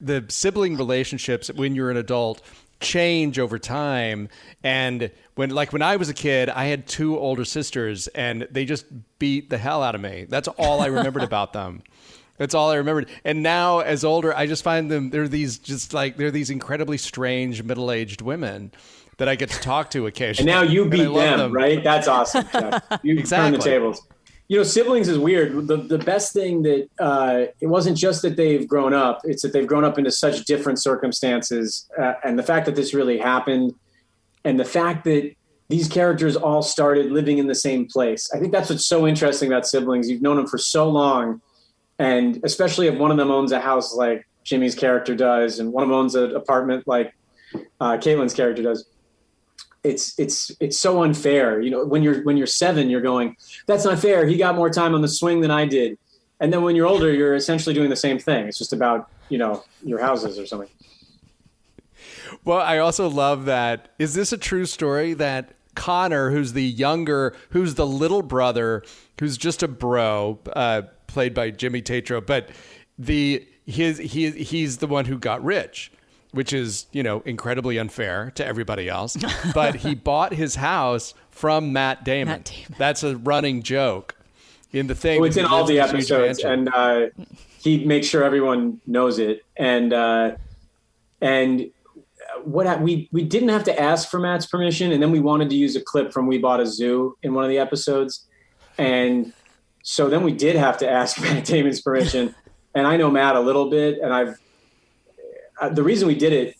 the sibling relationships when you're an adult change over time. And when I was a kid, I had two older sisters and they just beat the hell out of me. That's all I remembered about them. That's all I remembered. And now as older, I just find them, they're these incredibly strange middle-aged women that I get to talk to occasionally. And now you beat them, right? That's awesome, Jeff. You turn the tables. Siblings is weird. The best thing that it wasn't just that they've grown up, it's that they've grown up into such different circumstances. And the fact that this really happened and the fact that these characters all started living in the same place. I think that's what's so interesting about siblings. You've known them for so long. And especially if one of them owns a house like Jimmy's character does, and one of them owns an apartment like Caitlin's character does. It's so unfair. When you're 7, you're going, that's not fair. He got more time on the swing than I did. And then when you're older, you're essentially doing the same thing. It's just about, your houses or something. Well, I also love that. Is this a true story that Connor, who's the little brother, who's just a bro, played by Jimmy Tatro, but he's the one who got rich, which is, incredibly unfair to everybody else. But he bought his house from Matt Damon. That's a running joke in the thing. Well, it's in all the episodes, and he makes sure everyone knows it. And what we didn't have to ask for Matt's permission, and then we wanted to use a clip from We Bought a Zoo in one of the episodes, and so then we did have to ask Matt Damon's permission. And I know Matt a little bit, and the reason we did it,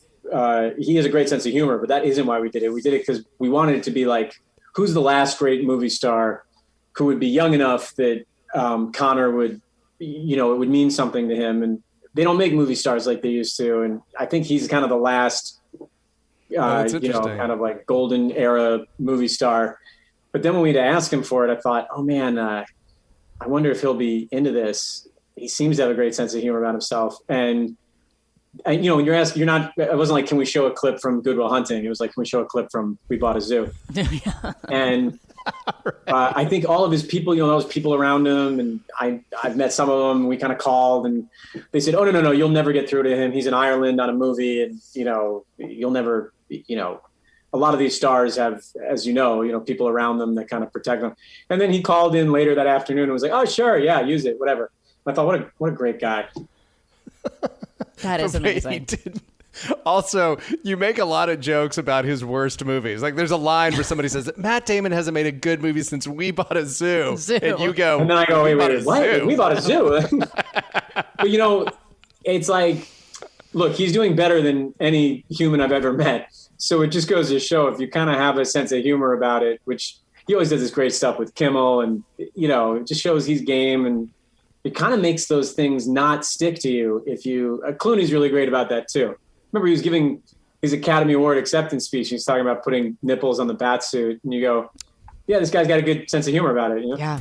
he has a great sense of humor, but that isn't why we did it. We did it because we wanted it to be like, who's the last great movie star who would be young enough that Connor would, it would mean something to him. And they don't make movie stars like they used to. And I think he's kind of the last, kind of like golden era movie star. But then when we had to ask him for it, I thought, oh man, I wonder if he'll be into this. He seems to have a great sense of humor about himself. And when you're asking, it wasn't like, can we show a clip from Good Will Hunting? It was like, can we show a clip from We Bought a Zoo? And I think all of his people, those people around him, and I've met some of them, we kind of called and they said, oh, no, you'll never get through to him. He's in Ireland on a movie and, you'll never, a lot of these stars have, as people around them that kind of protect them. And then he called in later that afternoon and was like, oh, sure. Yeah, use it, whatever. I thought, what a great guy. That is amazing. Also, you make a lot of jokes about his worst movies. Like there's a line where somebody says, Matt Damon hasn't made a good movie since We Bought a Zoo. And you go, and then I go, wait, what? We Bought a Zoo? But it's like, look, he's doing better than any human I've ever met. So it just goes to show, if you kind of have a sense of humor about it, which he always does this great stuff with Kimmel, and, it just shows he's game, and it kind of makes those things not stick to you. Clooney's really great about that too. Remember, he was giving his Academy Award acceptance speech. He's talking about putting nipples on the bat suit, and you go, yeah, this guy's got a good sense of humor about it. Yeah.